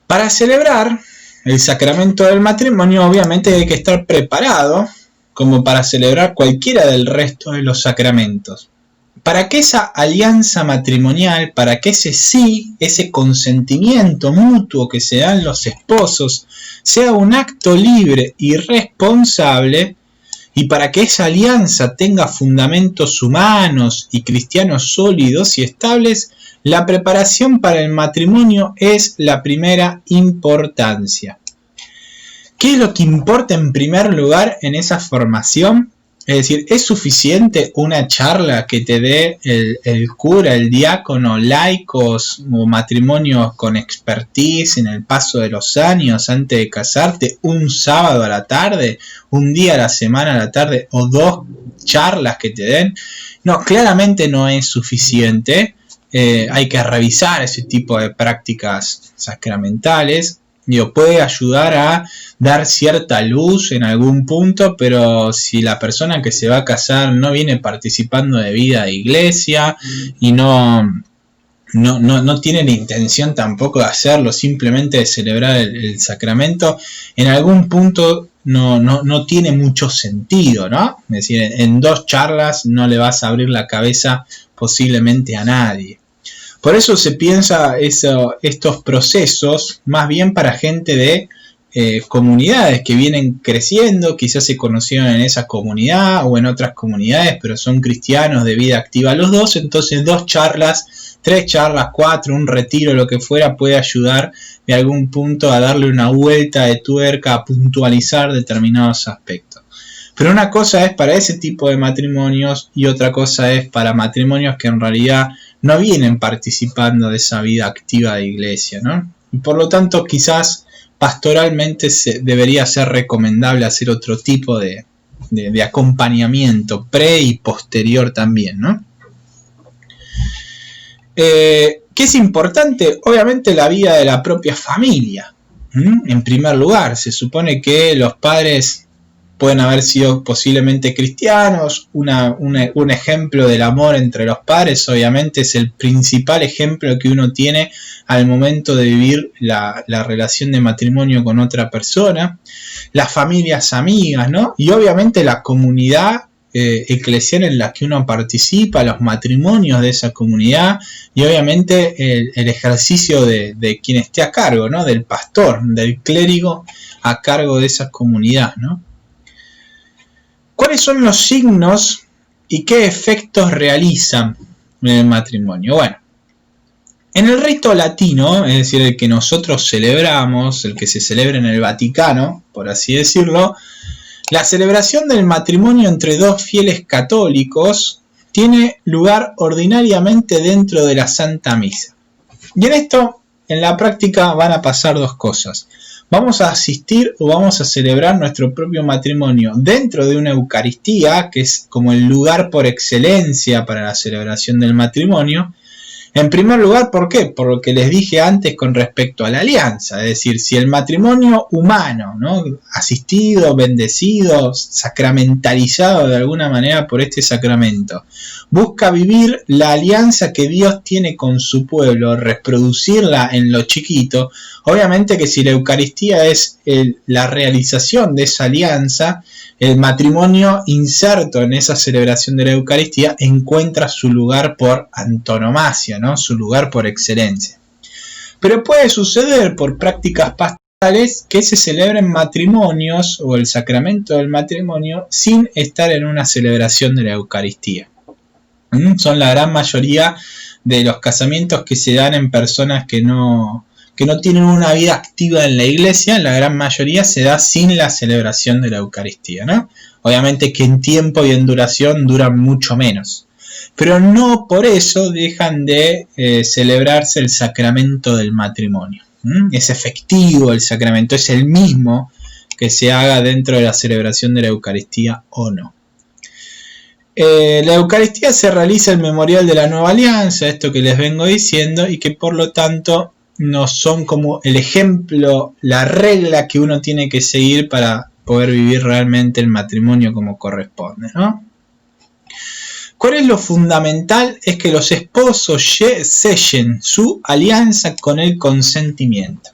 Para celebrar el sacramento del matrimonio, obviamente hay que estar preparado como para celebrar cualquiera del resto de los sacramentos. Para que esa alianza matrimonial, para que ese sí, ese consentimiento mutuo que se dan los esposos, sea un acto libre y responsable, y para que esa alianza tenga fundamentos humanos y cristianos sólidos y estables, la preparación para el matrimonio es la primera importancia. ¿Qué es lo que importa en primer lugar en esa formación? Es decir, ¿es suficiente una charla que te dé el cura, el diácono, laicos o matrimonios con expertise en el paso de los años antes de casarte, un sábado a la tarde, un día a la semana a la tarde o 2 charlas que te den? No, claramente no es suficiente. Hay que revisar ese tipo de prácticas sacramentales. Puede ayudar a dar cierta luz en algún punto, pero si la persona que se va a casar no viene participando de vida de iglesia y no tiene la intención tampoco de hacerlo, simplemente de celebrar el sacramento, en algún punto no tiene mucho sentido, ¿no? Es decir, en 2 charlas no le vas a abrir la cabeza posiblemente a nadie. Por eso se piensa estos procesos más bien para gente de comunidades que vienen creciendo, quizás se conocieron en esa comunidad o en otras comunidades, pero son cristianos de vida activa los dos, entonces 2 charlas, 3 charlas, 4, un retiro, lo que fuera, puede ayudar de algún punto a darle una vuelta de tuerca, a puntualizar determinados aspectos. Pero una cosa es para ese tipo de matrimonios y otra cosa es para matrimonios que en realidad no vienen participando de esa vida activa de iglesia, ¿no? Y por lo tanto quizás pastoralmente debería ser recomendable hacer otro tipo de acompañamiento pre y posterior también, ¿no? ¿Qué es importante? Obviamente la vida de la propia familia. En primer lugar, se supone que los padres pueden haber sido posiblemente cristianos. Un ejemplo del amor entre los padres obviamente es el principal ejemplo que uno tiene al momento de vivir la relación de matrimonio con otra persona. Las familias amigas, ¿no? Y obviamente la comunidad eclesial en la que uno participa, los matrimonios de esa comunidad y obviamente el ejercicio de quien esté a cargo, ¿no? Del pastor, del clérigo a cargo de esa comunidad, ¿no? ¿Cuáles son los signos y qué efectos realizan en el matrimonio? Bueno, en el rito latino, es decir, el que nosotros celebramos, el que se celebra en el Vaticano, por así decirlo, la celebración del matrimonio entre 2 fieles católicos tiene lugar ordinariamente dentro de la Santa Misa. Y en esto, en la práctica, van a pasar 2 cosas. Vamos a asistir o vamos a celebrar nuestro propio matrimonio dentro de una Eucaristía, que es como el lugar por excelencia para la celebración del matrimonio. En primer lugar, ¿por qué? Por lo que les dije antes con respecto a la alianza, es decir, si el matrimonio humano, ¿no? Asistido, bendecido, sacramentalizado de alguna manera por este sacramento, busca vivir la alianza que Dios tiene con su pueblo, reproducirla en lo chiquito, obviamente que si la Eucaristía es la realización de esa alianza, el matrimonio inserto en esa celebración de la Eucaristía encuentra su lugar por antonomasia, ¿no? Su lugar por excelencia. Pero puede suceder por prácticas pastorales que se celebren matrimonios o el sacramento del matrimonio sin estar en una celebración de la Eucaristía. Son la gran mayoría de los casamientos que se dan en personas que no tienen una vida activa en la iglesia. La gran mayoría se da sin la celebración de la Eucaristía, ¿no? Obviamente que en tiempo y en duración duran mucho menos, pero no por eso dejan de celebrarse el sacramento del matrimonio. Es efectivo el sacramento, es el mismo que se haga dentro de la celebración de la Eucaristía o no. La Eucaristía se realiza en memorial de la nueva alianza, esto que les vengo diciendo, y que por lo tanto no son como el ejemplo, la regla que uno tiene que seguir para poder vivir realmente el matrimonio como corresponde, ¿no? ¿Cuál es lo fundamental? Es que los esposos sellen su alianza con el consentimiento.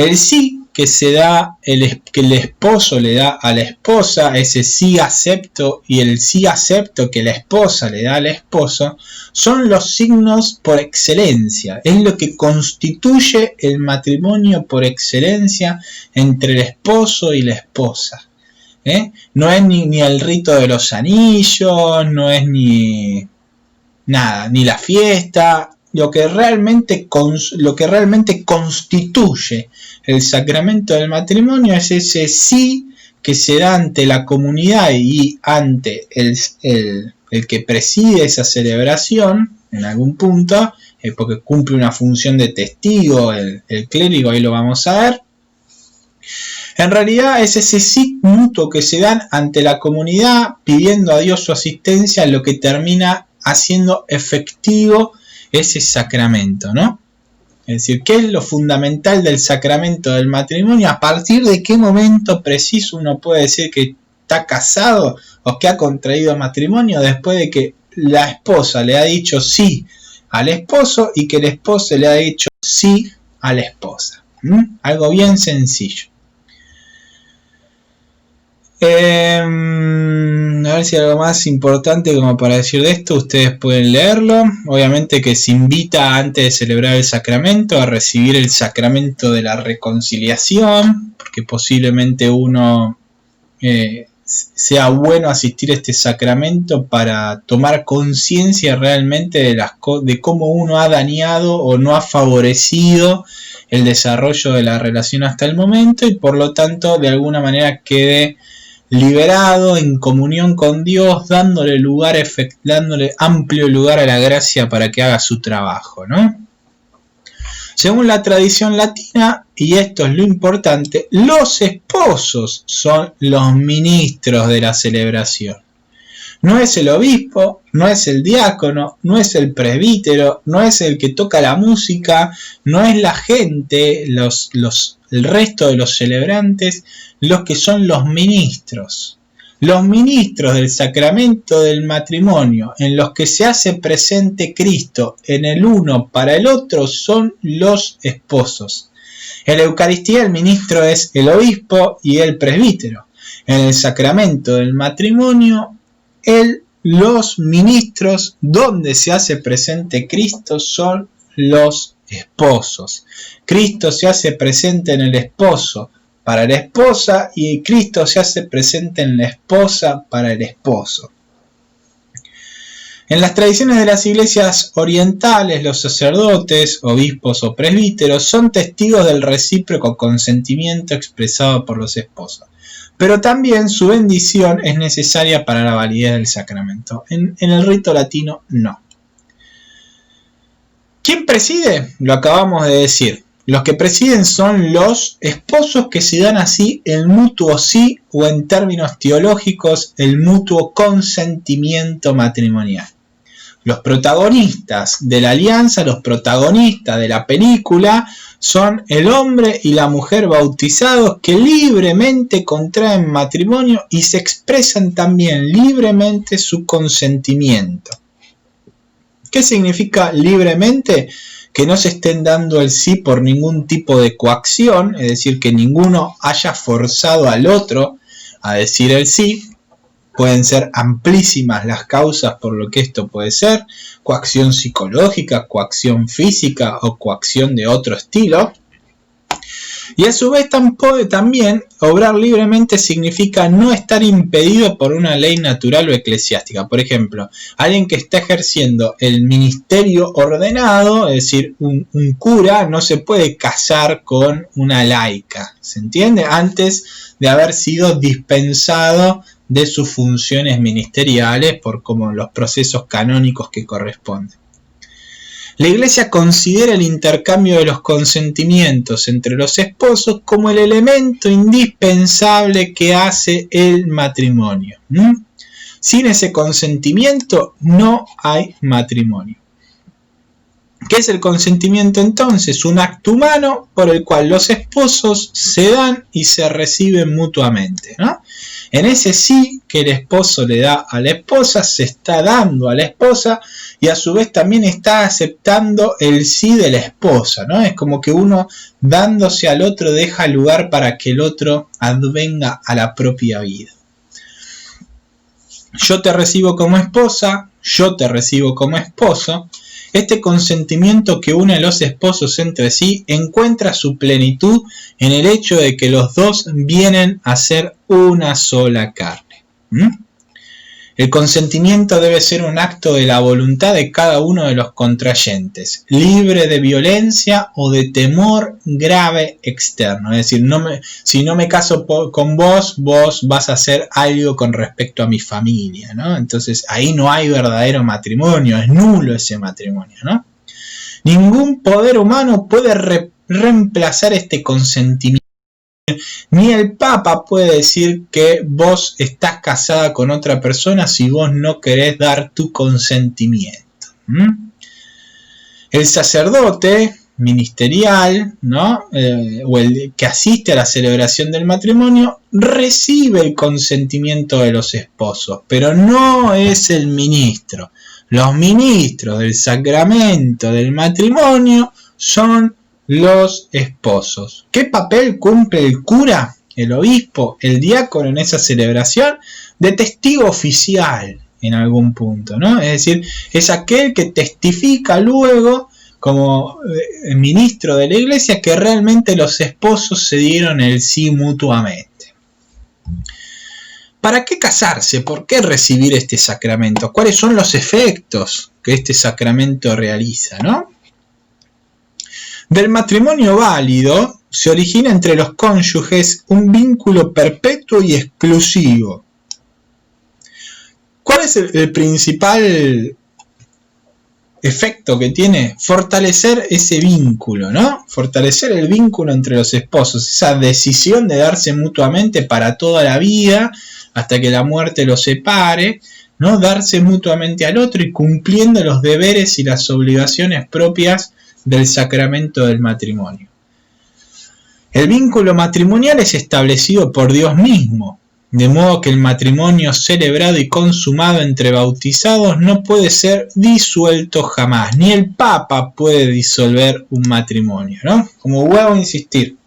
El sí que se da, que el esposo le da a la esposa, ese sí acepto, y el sí acepto que la esposa le da al esposo, son los signos por excelencia. Es lo que constituye el matrimonio por excelencia entre el esposo y la esposa. No es ni el rito de los anillos, no es ni nada, ni la fiesta. Lo que realmente constituye el sacramento del matrimonio es ese sí que se da ante la comunidad y ante el que preside esa celebración en algún punto, porque cumple una función de testigo el clérigo, ahí lo vamos a ver. En realidad es ese sí mutuo que se dan ante la comunidad pidiendo a Dios su asistencia, lo que termina haciendo efectivo ese sacramento, ¿no? Es decir, ¿qué es lo fundamental del sacramento del matrimonio? ¿A partir de qué momento preciso uno puede decir que está casado o que ha contraído matrimonio? Después de que la esposa le ha dicho sí al esposo y que el esposo le ha dicho sí a la esposa. Algo bien sencillo. A ver si hay algo más importante como para decir de esto, ustedes pueden leerlo. Obviamente que se invita antes de celebrar el sacramento a recibir el sacramento de la reconciliación, porque posiblemente uno sea bueno asistir a este sacramento para tomar conciencia realmente de cómo uno ha dañado o no ha favorecido el desarrollo de la relación hasta el momento y por lo tanto de alguna manera quede liberado en comunión con Dios, dándole amplio lugar a la gracia para que haga su trabajo, ¿no? Según la tradición latina, y esto es lo importante, los esposos son los ministros de la celebración. No es el obispo, no es el diácono, no es el presbítero, no es el que toca la música, no es la gente, el resto de los celebrantes, los que son los ministros. Los ministros del sacramento del matrimonio, en los que se hace presente Cristo en el uno para el otro, son los esposos. En la Eucaristía el ministro es el obispo y el presbítero. En el sacramento del matrimonio, los ministros donde se hace presente Cristo son los esposos. Cristo se hace presente en el esposo para la esposa y Cristo se hace presente en la esposa para el esposo. En las tradiciones de las iglesias orientales, los sacerdotes, obispos o presbíteros son testigos del recíproco consentimiento expresado por los esposos. Pero también su bendición es necesaria para la validez del sacramento. En el rito latino, no. ¿Quién preside? Lo acabamos de decir. Los que presiden son los esposos que se dan así el mutuo sí o en términos teológicos el mutuo consentimiento matrimonial. Los protagonistas de la alianza, los protagonistas de la película son el hombre y la mujer bautizados que libremente contraen matrimonio y se expresan también libremente su consentimiento. ¿Qué significa libremente? Que no se estén dando el sí por ningún tipo de coacción, es decir, que ninguno haya forzado al otro a decir el sí. Pueden ser amplísimas las causas por lo que esto puede ser, coacción psicológica, coacción física o coacción de otro estilo. Y a su vez también obrar libremente significa no estar impedido por una ley natural o eclesiástica. Por ejemplo, alguien que está ejerciendo el ministerio ordenado, es decir, un cura no se puede casar con una laica, ¿se entiende? Antes de haber sido dispensado de sus funciones ministeriales por como los procesos canónicos que corresponden. La Iglesia considera el intercambio de los consentimientos entre los esposos como el elemento indispensable que hace el matrimonio. Sin ese consentimiento no hay matrimonio. ¿Qué ¿Qué es el consentimiento entonces? Un acto humano por el cual los esposos se dan y se reciben mutuamente, ¿no? En ese sí que el esposo le da a la esposa, se está dando a la esposa y a su vez también está aceptando el sí de la esposa, ¿no? Es como que uno dándose al otro deja lugar para que el otro advenga a la propia vida. Yo te recibo como esposa, yo te recibo como esposo. Este consentimiento que une a los esposos entre sí encuentra su plenitud en el hecho de que los dos vienen a ser una sola carne. El consentimiento debe ser un acto de la voluntad de cada uno de los contrayentes, libre de violencia o de temor grave externo. Es decir, si no me caso con vos, vos vas a hacer algo con respecto a mi familia, ¿no? Entonces ahí no hay verdadero matrimonio, es nulo ese matrimonio, ¿no? Ningún poder humano puede reemplazar este consentimiento. Ni el Papa puede decir que vos estás casada con otra persona si vos no querés dar tu consentimiento. El sacerdote ministerial, ¿no? O el que asiste a la celebración del matrimonio recibe el consentimiento de los esposos, pero no es el ministro. Los ministros del sacramento del matrimonio son los esposos. ¿Qué papel cumple el cura, el obispo, el diácono en esa celebración? De testigo oficial en algún punto, ¿no? Es decir, es aquel que testifica luego como ministro de la iglesia que realmente los esposos se dieron el sí mutuamente. ¿Para qué casarse? ¿Por qué recibir este sacramento? ¿Cuáles son los efectos que este sacramento realiza, no? Del matrimonio válido se origina entre los cónyuges un vínculo perpetuo y exclusivo. ¿Cuál es el principal efecto que tiene? Fortalecer ese vínculo, ¿no? Fortalecer el vínculo entre los esposos, esa decisión de darse mutuamente para toda la vida, hasta que la muerte los separe, ¿no? Darse mutuamente al otro y cumpliendo los deberes y las obligaciones propias del sacramento del matrimonio. El vínculo matrimonial es establecido por Dios mismo, de modo que el matrimonio celebrado y consumado entre bautizados no puede ser disuelto jamás, ni el Papa puede disolver un matrimonio, ¿no? Como vuelvo a insistir,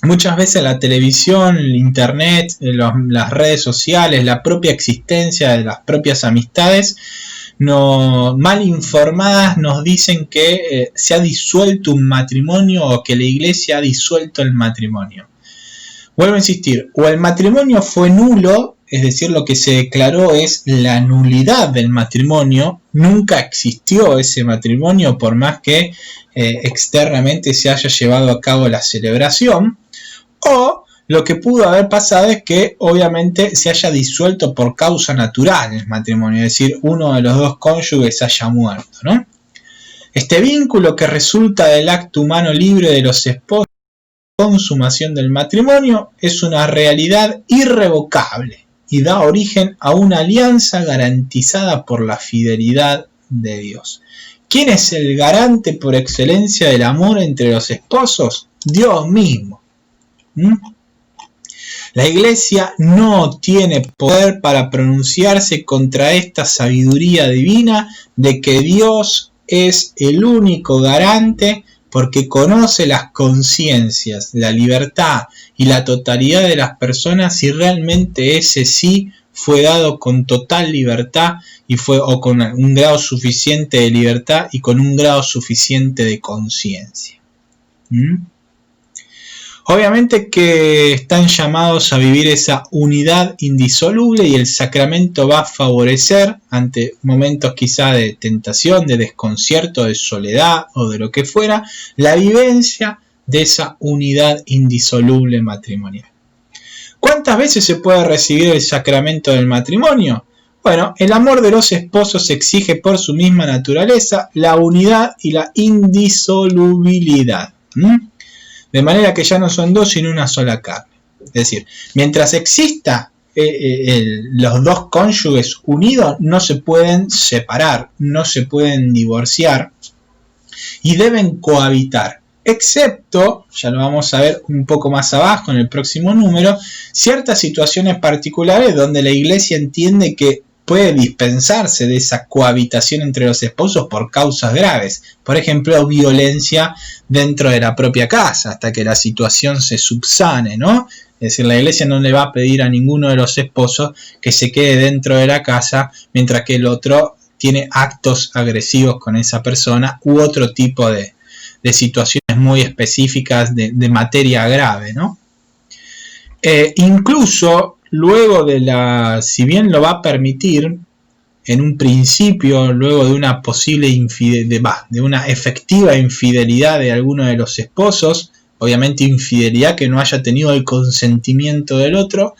muchas veces la televisión, el internet, las redes sociales, la propia existencia de las propias amistades mal informadas nos dicen que se ha disuelto un matrimonio o que la iglesia ha disuelto el matrimonio. Vuelvo a insistir, o el matrimonio fue nulo, es decir, lo que se declaró es la nulidad del matrimonio, nunca existió ese matrimonio por más que externamente se haya llevado a cabo la celebración, o lo que pudo haber pasado es que obviamente se haya disuelto por causa natural el matrimonio, es decir, uno de los dos cónyuges haya muerto, ¿no? Este vínculo que resulta del acto humano libre de los esposos, consumación del matrimonio, es una realidad irrevocable y da origen a una alianza garantizada por la fidelidad de Dios. ¿Quién es el garante por excelencia del amor entre los esposos? Dios mismo. La Iglesia no tiene poder para pronunciarse contra esta sabiduría divina de que Dios es el único garante porque conoce las conciencias, la libertad y la totalidad de las personas y realmente ese sí fue dado con total libertad y o con un grado suficiente de libertad y con un grado suficiente de conciencia. Obviamente que están llamados a vivir esa unidad indisoluble y el sacramento va a favorecer ante momentos quizá de tentación, de desconcierto, de soledad o de lo que fuera, la vivencia de esa unidad indisoluble matrimonial. ¿Cuántas veces se puede recibir el sacramento del matrimonio? Bueno, el amor de los esposos exige por su misma naturaleza la unidad y la indisolubilidad. De manera que ya no son dos sino una sola carne. Es decir, mientras exista los dos cónyuges unidos, no se pueden separar, no se pueden divorciar. y deben cohabitar, excepto, ya lo vamos a ver un poco más abajo en el próximo número, ciertas situaciones particulares donde la Iglesia entiende que puede dispensarse de esa cohabitación entre los esposos por causas graves, por ejemplo, violencia dentro de la propia casa, hasta que la situación se subsane, ¿no? Es decir, la Iglesia no le va a pedir a ninguno de los esposos que se quede dentro de la casa mientras que el otro tiene actos agresivos con esa persona u otro tipo de situaciones muy específicas de materia grave, ¿no? Incluso luego si bien lo va a permitir en un principio, luego de una posible de una efectiva infidelidad de alguno de los esposos, obviamente infidelidad que no haya tenido el consentimiento del otro,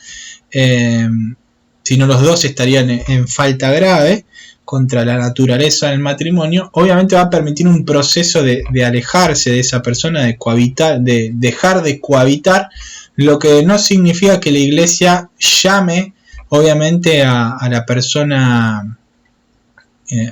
sino los dos estarían en falta grave contra la naturaleza del matrimonio, obviamente va a permitir un proceso de alejarse de esa persona, de cohabitar, de dejar de cohabitar, lo que no significa que la Iglesia llame obviamente a la persona,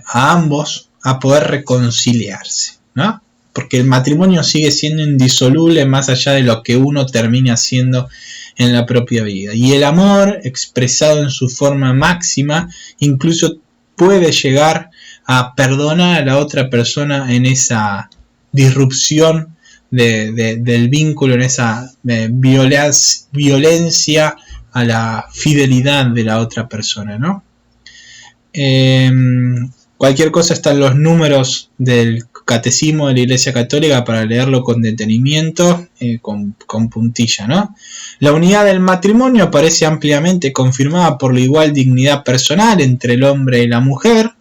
a ambos, a poder reconciliarse, ¿no? Porque el matrimonio sigue siendo indisoluble más allá de lo que uno termine haciendo en la propia vida. Y el amor, expresado en su forma máxima, incluso puede llegar a perdonar a la otra persona en esa disrupción del vínculo, en esa violencia a la fidelidad de la otra persona, ¿no? Cualquier cosa está en los números del Catecismo de la Iglesia Católica para leerlo con detenimiento, con puntilla, ¿no? La unidad del matrimonio aparece ampliamente confirmada por la igual dignidad personal entre el hombre y la mujer,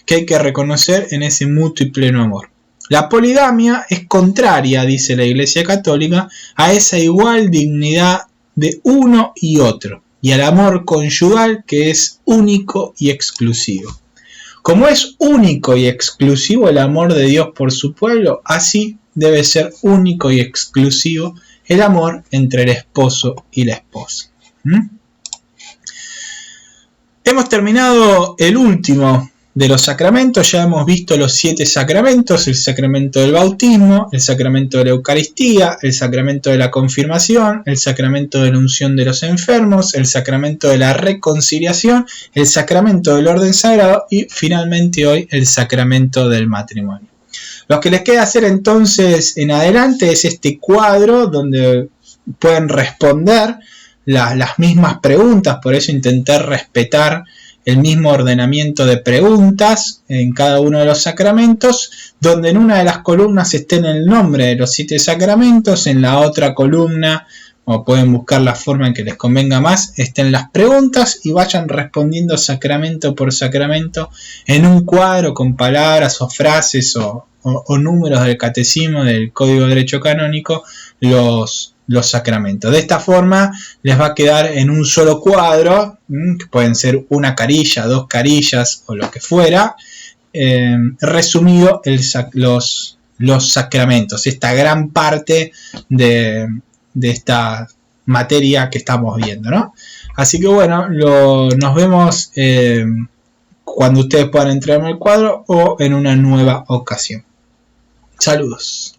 que hay que reconocer en ese mutuo y pleno amor. La poligamia es contraria, dice la Iglesia Católica, a esa igual dignidad de uno y otro, y al amor conyugal que es único y exclusivo. Como es único y exclusivo el amor de Dios por su pueblo, así debe ser único y exclusivo el amor entre el esposo y la esposa. Hemos terminado el último de los sacramentos, ya hemos visto los 7 sacramentos: el sacramento del bautismo, el sacramento de la Eucaristía, el sacramento de la confirmación, el sacramento de la unción de los enfermos, el sacramento de la reconciliación, el sacramento del orden sagrado y finalmente hoy el sacramento del matrimonio. Lo que les queda hacer entonces en adelante es este cuadro donde pueden responder las mismas preguntas, por eso intenté respetar el mismo ordenamiento de preguntas en cada uno de los sacramentos, donde en una de las columnas estén el nombre de los 7 sacramentos, en la otra columna, o pueden buscar la forma en que les convenga más, estén las preguntas y vayan respondiendo sacramento por sacramento en un cuadro con palabras o frases o números del catecismo, del Código de Derecho Canónico, los sacramentos. De esta forma les va a quedar en un solo cuadro, que pueden ser una carilla, 2 carillas o lo que fuera, resumido los sacramentos, esta gran parte de esta materia que estamos viendo, ¿no? Así que bueno, nos vemos cuando ustedes puedan entrar en el cuadro o en una nueva ocasión. Saludos.